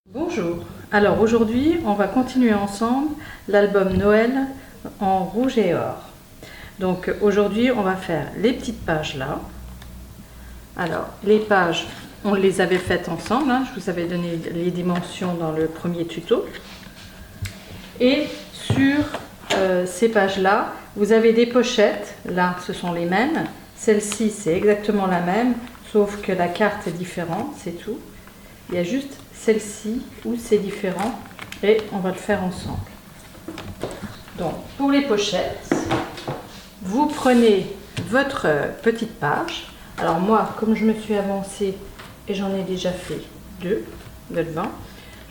Bonjour, alors aujourd'hui on va continuer ensemble l'album Noël en rouge et or. Donc aujourd'hui on va faire les petites pages là. Alors les pages on les avait faites ensemble, hein, je vous avais donné les dimensions dans le premier tuto. Et sur ces pages là vous avez des pochettes, là ce sont les mêmes, celle-ci c'est exactement la même sauf que la carte est différente, c'est tout. Il y a juste celle-ci où c'est différent et on va le faire ensemble. Donc pour les pochettes, vous prenez votre petite page. Alors moi, comme je me suis avancée et j'en ai déjà fait deux de devant,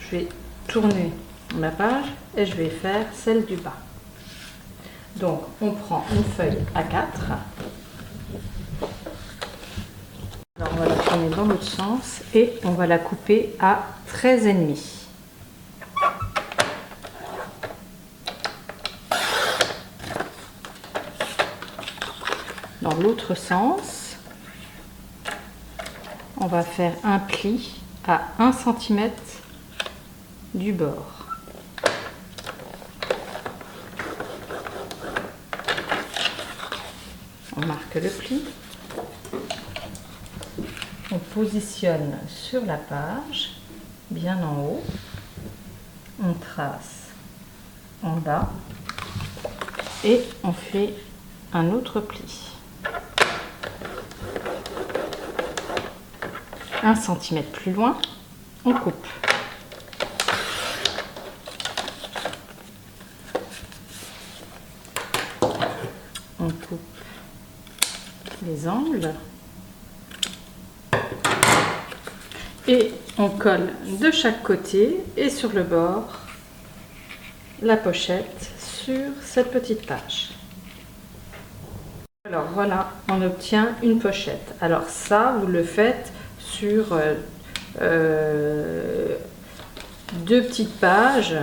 je vais tourner ma page et je vais faire celle du bas. Donc on prend une feuille A4. Alors on va la tourner dans l'autre sens et on va la couper à 13,5. Dans l'autre sens, on va faire un pli à 1 cm du bord. On marque le pli. On positionne sur la page, bien en haut, on trace en bas et on fait un autre pli. 1 cm plus loin, on coupe. On coupe les angles. Et on colle de chaque côté et sur le bord la pochette sur cette petite page. Alors voilà, on obtient une pochette. Alors ça, vous le faites sur deux petites pages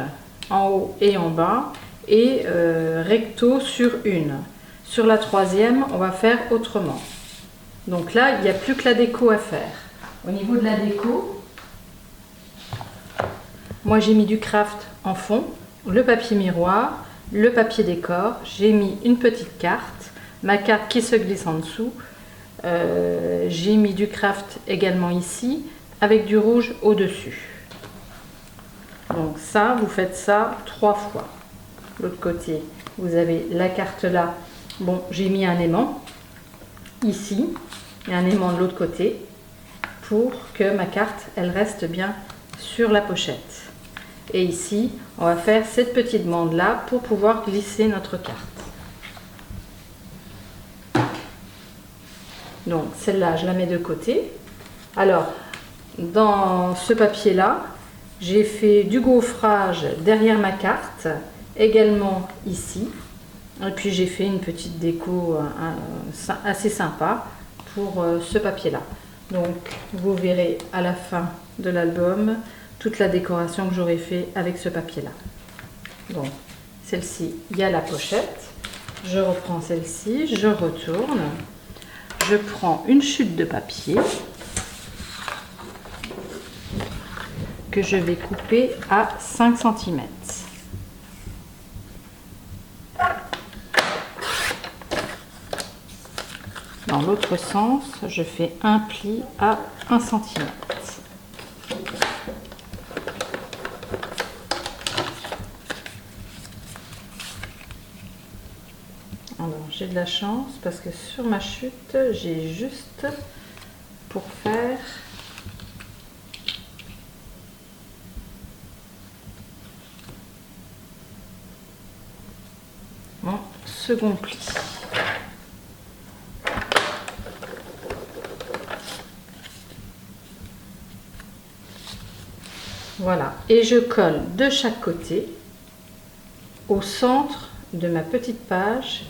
en haut et en bas et recto sur une. Sur la troisième, on va faire autrement. Donc là, il n'y a plus que la déco à faire. Au niveau de la déco, moi j'ai mis du craft en fond, le papier miroir, le papier décor, j'ai mis une petite carte, ma carte qui se glisse en dessous, j'ai mis du craft également ici, avec du rouge au-dessus. Donc ça, vous faites ça 3 fois. L'autre côté, vous avez la carte là, bon j'ai mis un aimant ici, et un aimant de l'autre côté, pour que ma carte elle reste bien sur la pochette. Et ici on va faire cette petite bande là pour pouvoir glisser notre carte. Donc celle-là je la mets de côté. Alors dans ce papier là j'ai fait du gaufrage derrière ma carte, également ici, et puis j'ai fait une petite déco assez sympa pour ce papier là. Donc vous verrez à la fin de l'album toute la décoration que j'aurai fait avec ce papier là. Bon, celle-ci, il y a la pochette. Je reprends celle-ci, je retourne. Je prends une chute de papier que je vais couper à 5 cm. Dans l'autre sens, je fais un pli à 1 cm. Alors, j'ai de la chance parce que sur ma chute, j'ai juste pour faire mon second pli. Voilà, et je colle de chaque côté au centre de ma petite page,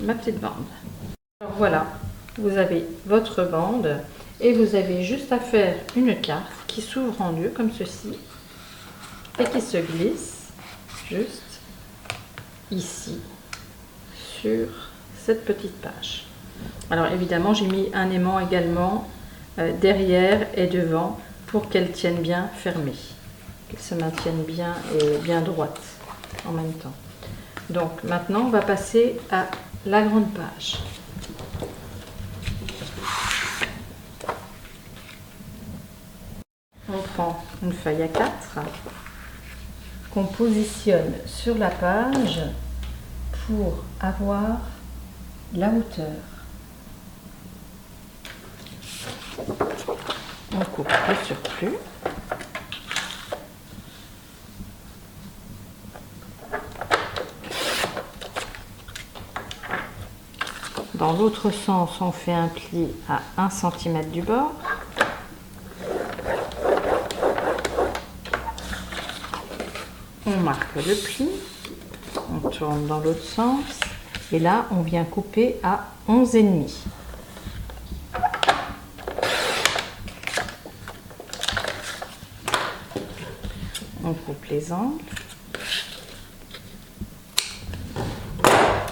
ma petite bande. Alors voilà, vous avez votre bande et vous avez juste à faire une carte qui s'ouvre en deux comme ceci et qui se glisse juste ici sur cette petite page. Alors évidemment, j'ai mis un aimant également derrière et devant pour qu'elle tienne bien fermée, qu'elle se maintienne bien et bien droite en même temps. Donc maintenant, on va passer à la grande page. On prend une feuille A4 qu'on positionne sur la page pour avoir la hauteur. On coupe le surplus. Dans l'autre sens, on fait un pli à 1 cm du bord. On marque le pli, on tourne dans l'autre sens et là on vient couper à 11,5. On coupe les angles.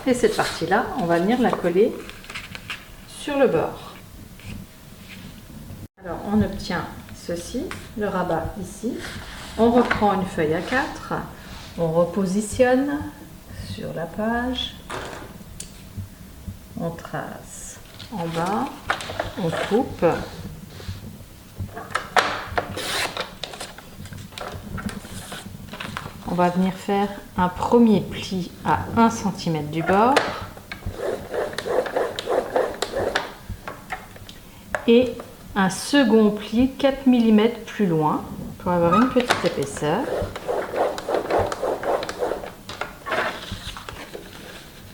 Et cette partie-là, on va venir la coller sur le bord. Alors on obtient ceci, le rabat ici. On reprend une feuille A4, on repositionne sur la page, on trace en bas, on coupe. On va venir faire un premier pli à 1 cm du bord et un second pli 4 mm plus loin pour avoir une petite épaisseur.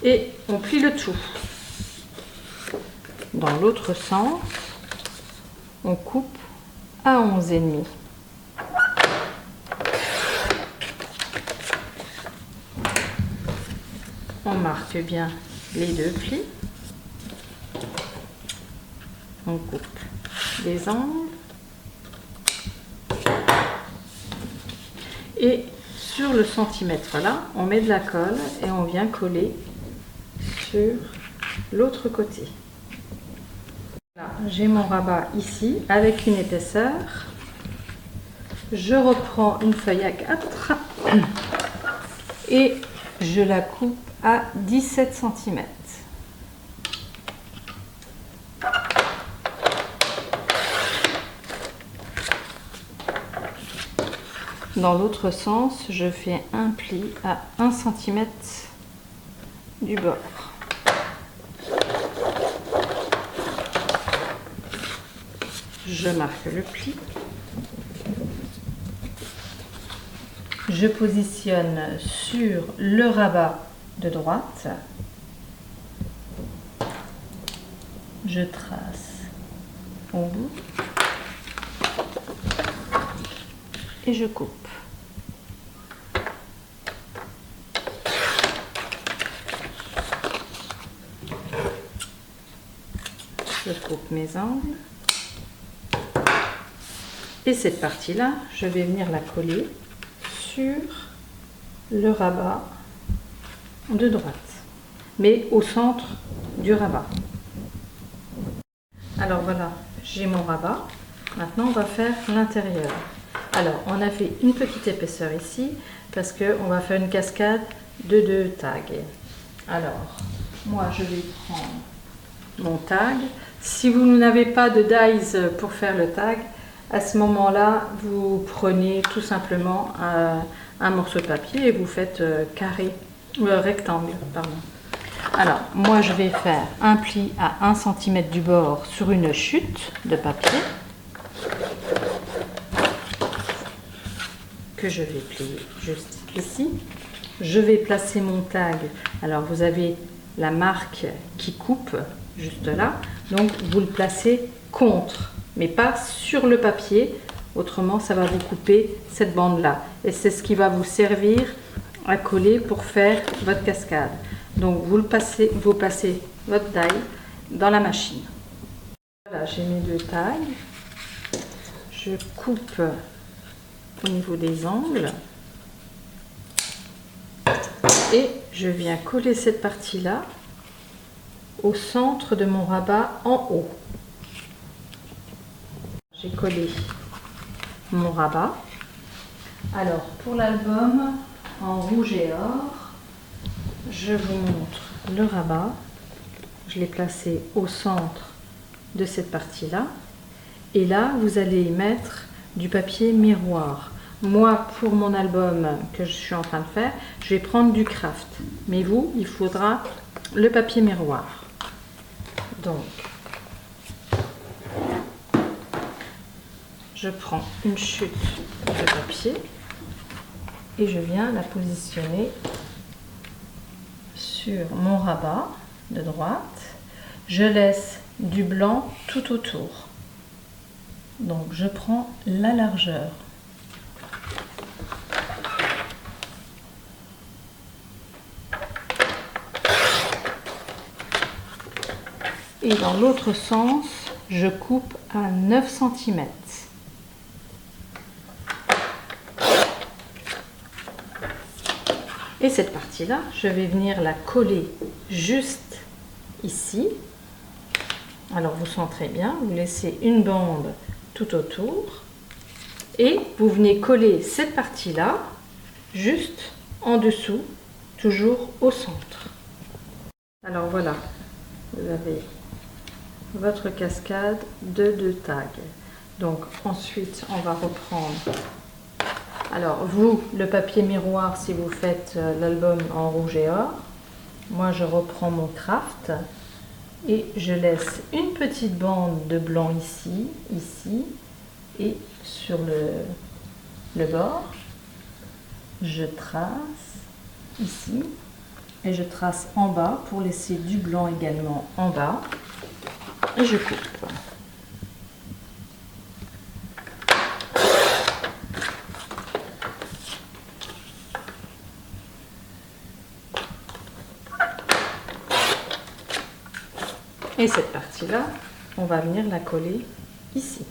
Et on plie le tout. Dans l'autre sens, on coupe à 11,5. On marque bien les deux plis. On coupe les angles. Et sur le centimètre là, on met de la colle et on vient coller sur l'autre côté. J'ai mon rabat ici avec une épaisseur. Je reprends une feuille A4 et je la coupe à 17 cm. Dans l'autre sens, je fais un pli à 1 cm du bord. Je marque le pli. Je positionne sur le rabat de droite. Je trace au bout et je coupe. Je coupe mes angles. Et cette partie-là, je vais venir la coller sur le rabat de droite, mais au centre du rabat. Alors voilà, j'ai mon rabat. Maintenant, on va faire l'intérieur. Alors, on a fait une petite épaisseur ici parce qu'on va faire une cascade de 2 tags. Alors, moi, je vais prendre mon tag. Si vous n'avez pas de dies pour faire le tag, à ce moment-là, vous prenez tout simplement un morceau de papier et vous faites rectangle. Pardon. Alors, moi, je vais faire un pli à 1 cm du bord sur une chute de papier que je vais plier juste ici. Je vais placer mon tag. Alors, vous avez la marque qui coupe juste là. Donc, vous le placez contre, mais pas sur le papier. Autrement, ça va vous couper cette bande-là. Et c'est ce qui va vous servir à coller pour faire votre cascade. Donc, vous passez votre taille dans la machine. Voilà, j'ai mes 2 tailles. Je coupe au niveau des angles. Et je viens coller cette partie-là au centre de mon rabat en haut. J'ai collé mon rabat. Alors pour l'album en rouge et or, je vous montre le rabat. Je l'ai placé au centre de cette partie-là. Et là, vous allez y mettre du papier miroir. Moi, pour mon album que je suis en train de faire, je vais prendre du craft. Mais vous, il faudra le papier miroir. Donc, je prends une chute de papier et je viens la positionner sur mon rabat de droite. Je laisse du blanc tout autour. Donc je prends la largeur. Et dans l'autre sens, je coupe à 9 cm. Et cette partie-là, je vais venir la coller juste ici. Alors vous centrez bien, vous laissez une bande tout autour et vous venez coller cette partie-là juste en dessous, toujours au centre. Alors voilà, vous avez votre cascade de 2 tags. Donc ensuite, on va reprendre. Alors vous, le papier miroir si vous faites l'album en rouge et or. Moi, je reprends mon craft et je laisse une petite bande de blanc ici, ici et sur le bord. Je trace ici et je trace en bas pour laisser du blanc également en bas et je coupe. Et cette partie-là, on va venir la coller ici.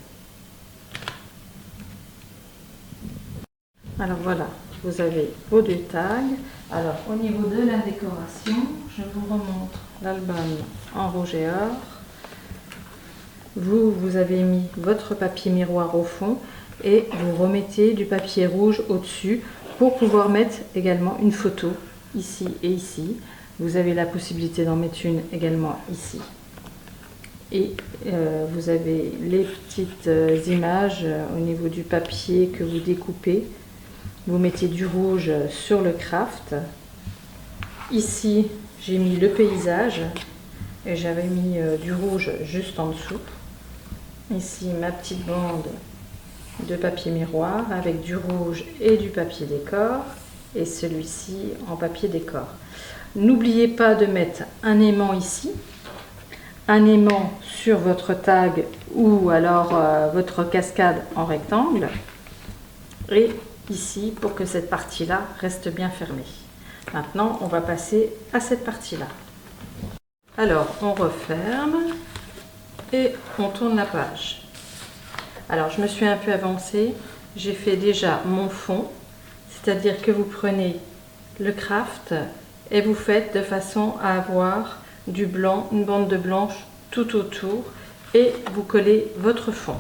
Alors voilà, vous avez vos 2 tags. Alors au niveau de la décoration, je vous remontre l'album en rouge et or. Vous avez mis votre papier miroir au fond et vous remettez du papier rouge au-dessus pour pouvoir mettre également une photo ici et ici. Vous avez la possibilité d'en mettre une également ici. Et vous avez les petites images au niveau du papier que vous découpez. Vous mettez du rouge sur le craft. Ici, j'ai mis le paysage et j'avais mis du rouge juste en dessous. Ici, ma petite bande de papier miroir avec du rouge et du papier décor. Et celui-ci en papier décor. N'oubliez pas de mettre un aimant ici. Un aimant sur votre tag ou alors votre cascade en rectangle et ici pour que cette partie là reste bien fermée. Maintenant on va passer à cette partie là. Alors on referme et on tourne la page. Alors je me suis un peu avancée, j'ai fait déjà mon fond, c'est-à-dire que vous prenez le craft et vous faites de façon à avoir du blanc, une bande de blanche tout autour et vous collez votre fond.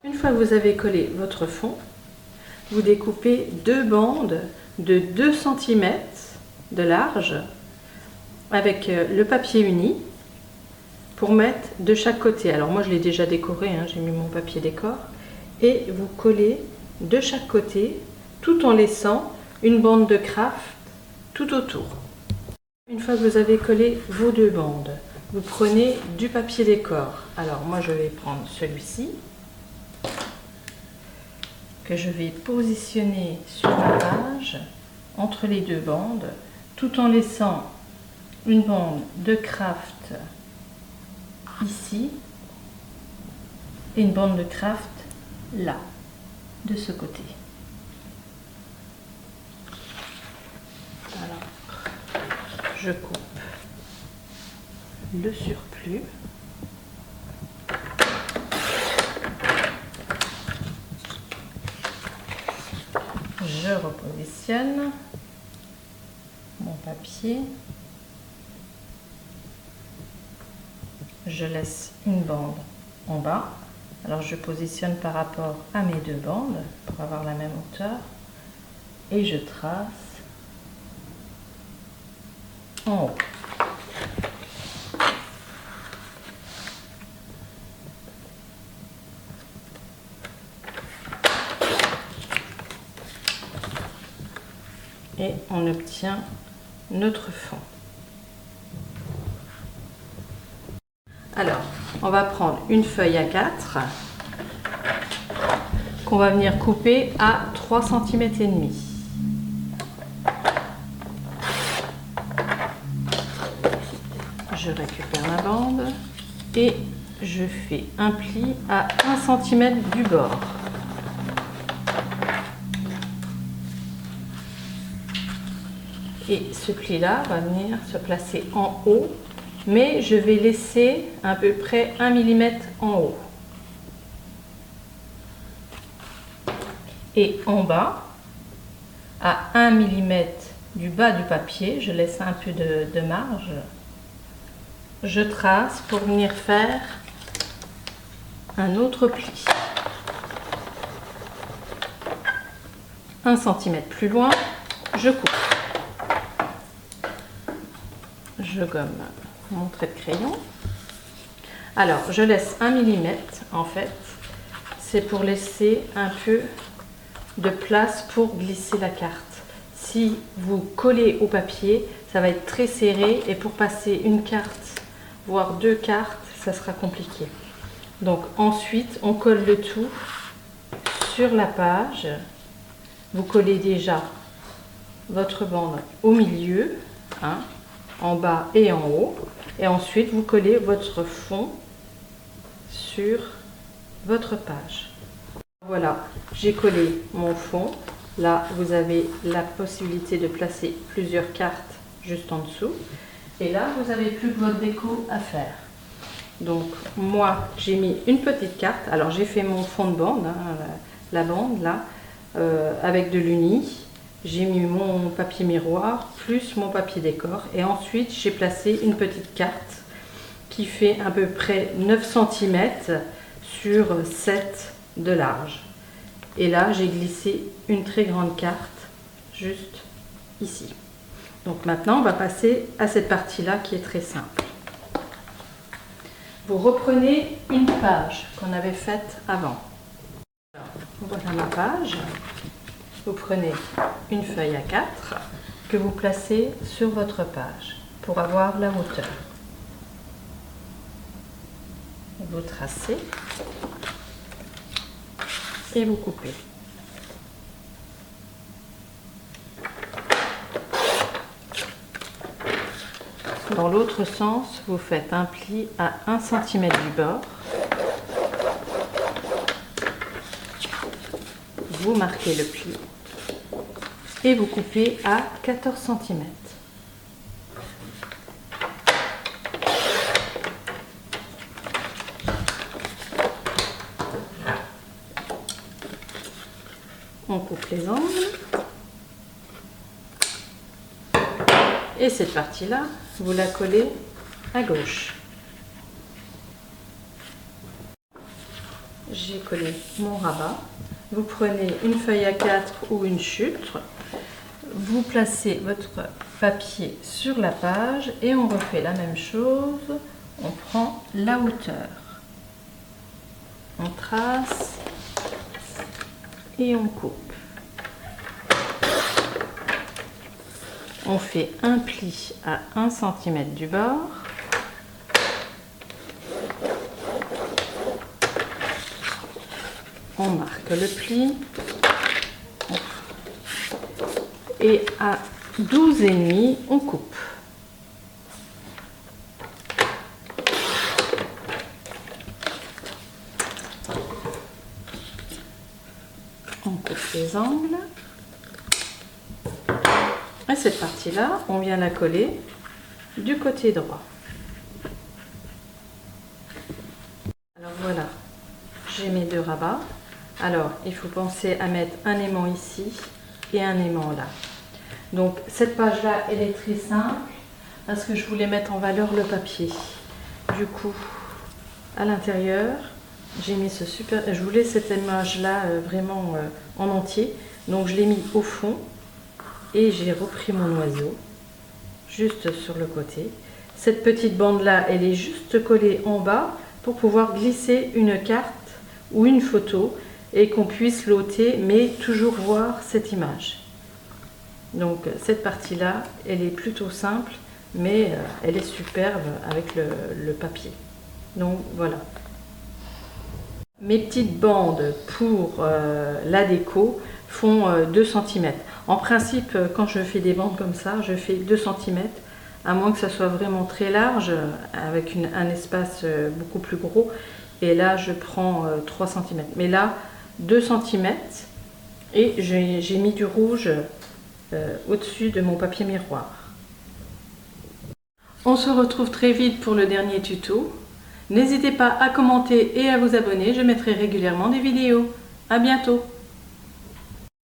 Une fois que vous avez collé votre fond, vous découpez 2 bandes de 2 cm de large avec le papier uni pour mettre de chaque côté. Alors moi je l'ai déjà décoré, hein, j'ai mis mon papier décor et vous collez de chaque côté tout en laissant une bande de craft tout autour. Une fois que vous avez collé vos 2 bandes, vous prenez du papier décor. Alors moi je vais prendre celui-ci que je vais positionner sur ma page entre les 2 bandes tout en laissant une bande de craft ici et une bande de craft là, de ce côté. Alors, je coupe le surplus. Je repositionne mon papier. je laisse une bande en bas. Alors je positionne par rapport à mes deux bandes pour avoir la même hauteur et je trace en haut. Et on obtient notre fond. Alors, on va prendre une feuille A4 qu'on va venir couper à 3,5 cm. Je récupère ma bande et je fais un pli à 1 cm du bord. Et ce pli-là va venir se placer en haut, mais je vais laisser à peu près 1 mm en haut. Et en bas, à 1 mm du bas du papier, je laisse un peu de marge. Je trace pour venir faire un autre pli. 1 cm plus loin, je coupe. Je gomme mon trait de crayon. Alors, je laisse 1 mm en fait. C'est pour laisser un peu de place pour glisser la carte. Si vous collez au papier, ça va être très serré et pour passer une carte, voire deux cartes, ça sera compliqué. Donc ensuite, on colle le tout sur la page. Vous collez déjà votre bande au milieu, hein, en bas et en haut, et ensuite vous collez votre fond sur votre page. Voilà, j'ai collé mon fond. Là, vous avez la possibilité de placer plusieurs cartes juste en dessous. Et là, vous n'avez plus que votre déco à faire. Donc, moi, j'ai mis une petite carte. Alors, j'ai fait mon fond de bande, hein, la bande, là, avec de l'uni. J'ai mis mon papier miroir, plus mon papier décor. Et ensuite, j'ai placé une petite carte qui fait à peu près 9 cm sur 7 de large. Et là, j'ai glissé une très grande carte juste ici. Donc maintenant, on va passer à cette partie-là qui est très simple. Vous reprenez une page qu'on avait faite avant. Alors, voilà ma page. Vous prenez une feuille A4 que vous placez sur votre page pour avoir la hauteur. Vous tracez et vous coupez. Dans l'autre sens, vous faites un pli à 1 cm du bord. Vous marquez le pli et vous coupez à 14 cm. On coupe les angles. Et cette partie-là, vous la collez à gauche. J'ai collé mon rabat. Vous prenez une feuille A4 ou une chute. Vous placez votre papier sur la page et on refait la même chose. On prend la hauteur. On trace et on coupe. On fait un pli à 1 cm du bord. On marque le pli. Et à 12,5, on coupe. On coupe les angles. Et cette partie-là, on vient la coller du côté droit. Alors voilà, j'ai mes deux rabats. Alors, il faut penser à mettre un aimant ici et un aimant là. Donc, cette page-là, elle est très simple parce que je voulais mettre en valeur le papier. du coup à l'intérieur. J'ai mis ce super... Je voulais cette image-là vraiment en entier. Donc je l'ai mis au fond. Et j'ai repris mon oiseau. Juste sur le côté. Cette petite bande-là, elle est juste collée en bas pour pouvoir glisser une carte ou une photo et qu'on puisse l'ôter, mais toujours voir cette image. Donc cette partie-là, elle est plutôt simple, mais elle est superbe avec le papier. Donc voilà. Mes petites bandes pour la déco font 2 cm. En principe, quand je fais des bandes comme ça, je fais 2 cm, à moins que ça soit vraiment très large, avec un espace beaucoup plus gros. Et là, je prends 3 cm. Mais là, 2 cm, et j'ai mis du rouge au-dessus de mon papier miroir. On se retrouve très vite pour le dernier tuto. N'hésitez pas à commenter et à vous abonner, je mettrai régulièrement des vidéos. À bientôt!